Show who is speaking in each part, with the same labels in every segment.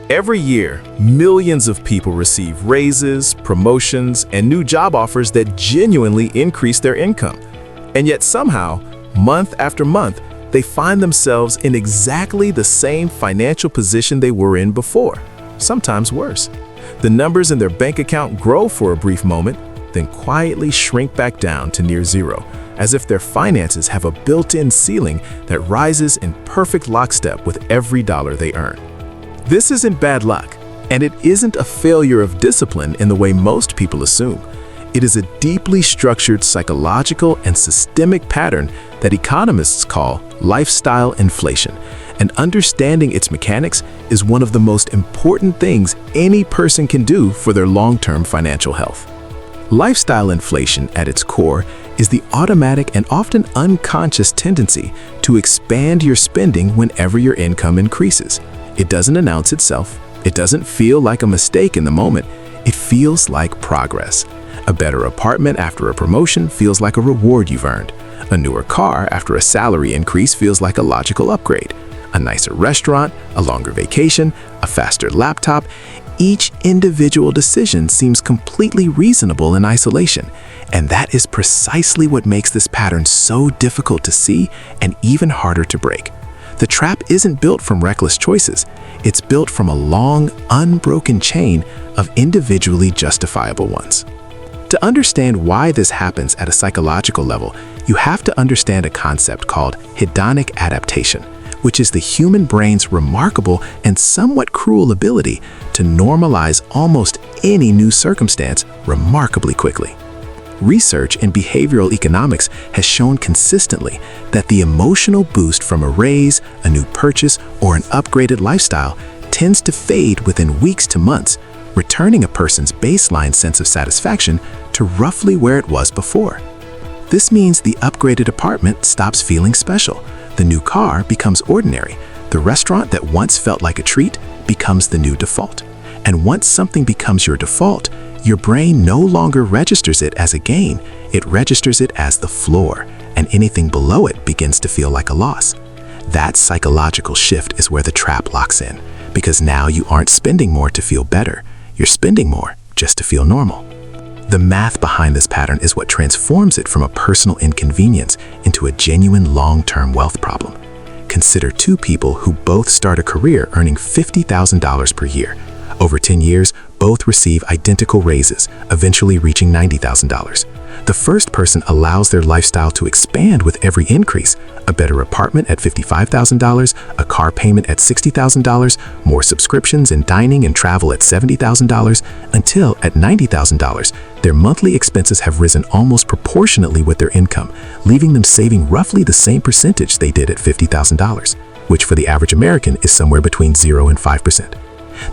Speaker 1: Every year, millions of people receive raises, promotions, and new job offers that genuinely increase their income. And yet somehow, month after month, they find themselves in exactly the same financial position they were in before, sometimes worse. The numbers in their bank account grow for a brief moment, then quietly shrink back down to near zero, as if their finances have a built-in ceiling that rises in perfect lockstep with every dollar they earn. This isn't bad luck, and it isn't a failure of discipline in the way most people assume. It is a deeply structured psychological and systemic pattern that economists call lifestyle inflation, and understanding its mechanics is one of the most important things any person can do for their long-term financial health. Lifestyle inflation at its core is the automatic and often unconscious tendency to expand your spending whenever your income increases. It doesn't announce itself. It doesn't feel like a mistake in the moment. It feels like progress. A better apartment after a promotion feels like a reward you've earned. A newer car after a salary increase feels like a logical upgrade. A nicer restaurant, a longer vacation, a faster laptop. Each individual decision seems completely reasonable in isolation, and that is precisely what makes this pattern so difficult to see and even harder to break. The trap isn't built from reckless choices. It's built from a long, unbroken chain of individually justifiable ones. To understand why this happens at a psychological level, you have to understand a concept called hedonic adaptation, which is the human brain's remarkable and somewhat cruel ability to normalize almost any new circumstance remarkably quickly. Research in behavioral economics has shown consistently that the emotional boost from a raise, a new purchase, or an upgraded lifestyle tends to fade within weeks to months, returning a person's baseline sense of satisfaction to roughly where it was before. This means the upgraded apartment stops feeling special, the new car becomes ordinary, the restaurant that once felt like a treat becomes the new default. And once something becomes your default, your brain no longer registers it as a gain, it registers it as the floor, and anything below it begins to feel like a loss. That psychological shift is where the trap locks in, because now you aren't spending more to feel better, you're spending more just to feel normal. The math behind this pattern is what transforms it from a personal inconvenience into a genuine long-term wealth problem. Consider two people who both start a career earning $50,000 per year. Over 10 years, both receive identical raises, eventually reaching $90,000. The first person allows their lifestyle to expand with every increase: a better apartment at $55,000, a car payment at $60,000, more subscriptions and dining and travel at $70,000, until at $90,000, their monthly expenses have risen almost proportionately with their income, leaving them saving roughly the same percentage they did at $50,000, which for the average American is somewhere between 0 and 5%.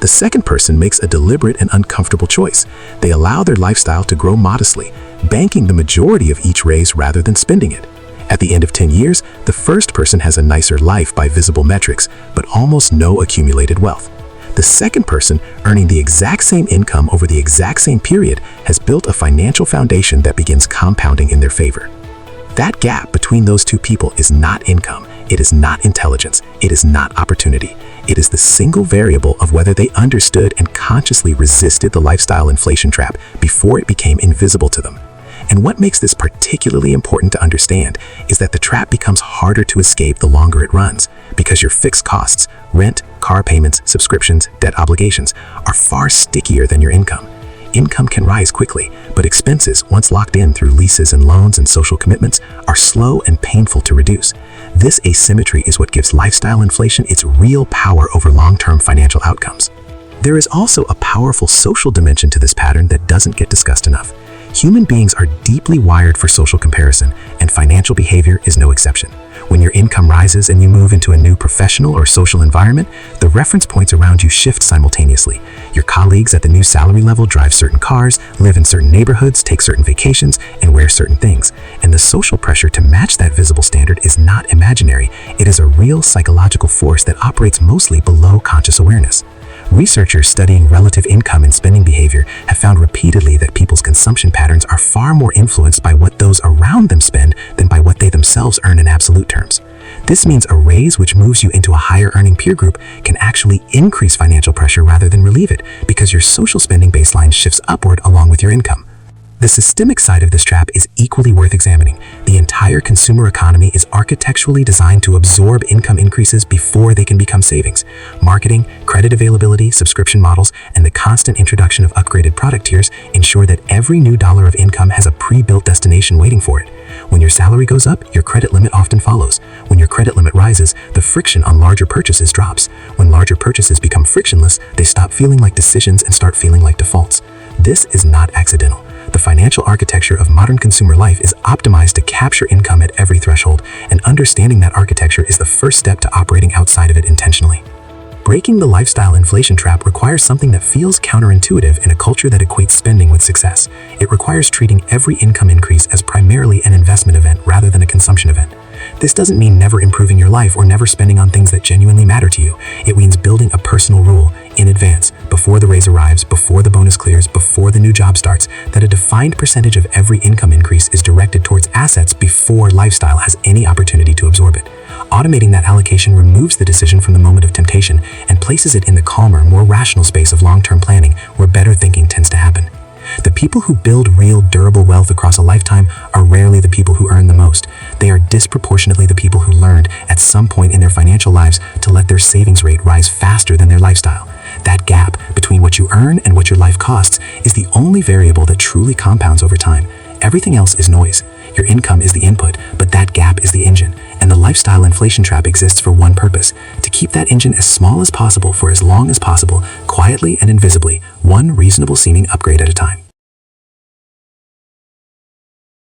Speaker 1: The second person makes a deliberate and uncomfortable choice. They allow their lifestyle to grow modestly, banking the majority of each raise rather than spending it. At the end of 10 years, the first person has a nicer life by visible metrics, but almost no accumulated wealth. The second person, earning the exact same income over the exact same period, has built a financial foundation that begins compounding in their favor. That gap between those two people is not income, it is not intelligence, it is not opportunity. It is the single variable of whether they understood and consciously resisted the lifestyle inflation trap before it became invisible to them. And what makes this particularly important to understand is that the trap becomes harder to escape the longer it runs, because your fixed costs, rent, car payments, subscriptions, debt obligations, are far stickier than your income. Income can rise quickly, but expenses, once locked in through leases and loans and social commitments, are slow and painful to reduce. This asymmetry is what gives lifestyle inflation its real power over long-term financial outcomes. There is also a powerful social dimension to this pattern that doesn't get discussed enough. Human beings are deeply wired for social comparison, and financial behavior is no exception. When your income rises and you move into a new professional or social environment, the reference points around you shift simultaneously. Your colleagues at the new salary level drive certain cars, live in certain neighborhoods, take certain vacations, and wear certain things. And the social pressure to match that visible standard is not imaginary. It is a real psychological force that operates mostly below conscious awareness. Researchers studying relative income and spending behavior have found repeatedly that people's consumption patterns are far more influenced by what those around them spend than by what they themselves earn in absolute terms.
Speaker 2: This means a raise which moves you into a higher earning peer group can actually increase financial pressure rather than relieve it, because your social spending baseline shifts upward along with your income. The systemic side of this trap is equally worth examining. The entire consumer economy is architecturally designed to absorb income increases before they can become savings. Marketing, credit availability, subscription models, and the constant introduction of upgraded product tiers ensure that every new dollar of income has a pre-built destination waiting for it. When your salary goes up, your credit limit often follows. When your credit limit rises, the friction on larger purchases drops. When larger purchases become frictionless, they stop feeling like decisions and start feeling like defaults. This is not accidental. The financial architecture of modern consumer life is optimized to capture income at every threshold, and understanding that architecture is the first step to operating outside of it intentionally. Breaking the lifestyle inflation trap requires something that feels counterintuitive in a culture that equates spending with success. It requires treating every income increase as primarily an investment event rather than a consumption event. This doesn't mean never improving your life or never spending on things that genuinely matter to you. It means building a personal rule in advance, before the raise arrives, before the bonus clears, before the new job starts, that a defined percentage of every income increase is directed towards assets before lifestyle has any opportunity to absorb it. Automating that allocation removes the decision from the moment of temptation and places it in the calmer, more rational space of long-term planning, where better thinking tends to happen. The people who build real, durable wealth across a lifetime are rarely the people who earn the most. They are disproportionately the people who learned, at some point in their financial lives, to let their savings rate rise faster than their lifestyle. That gap between what you earn and what your life costs is the only variable that truly compounds over time. Everything else is noise. Your income is the input, but that gap is the engine. And the lifestyle inflation trap exists for one purpose: to keep that engine as small as possible for as long as possible, quietly and invisibly, one reasonable seeming upgrade at a time.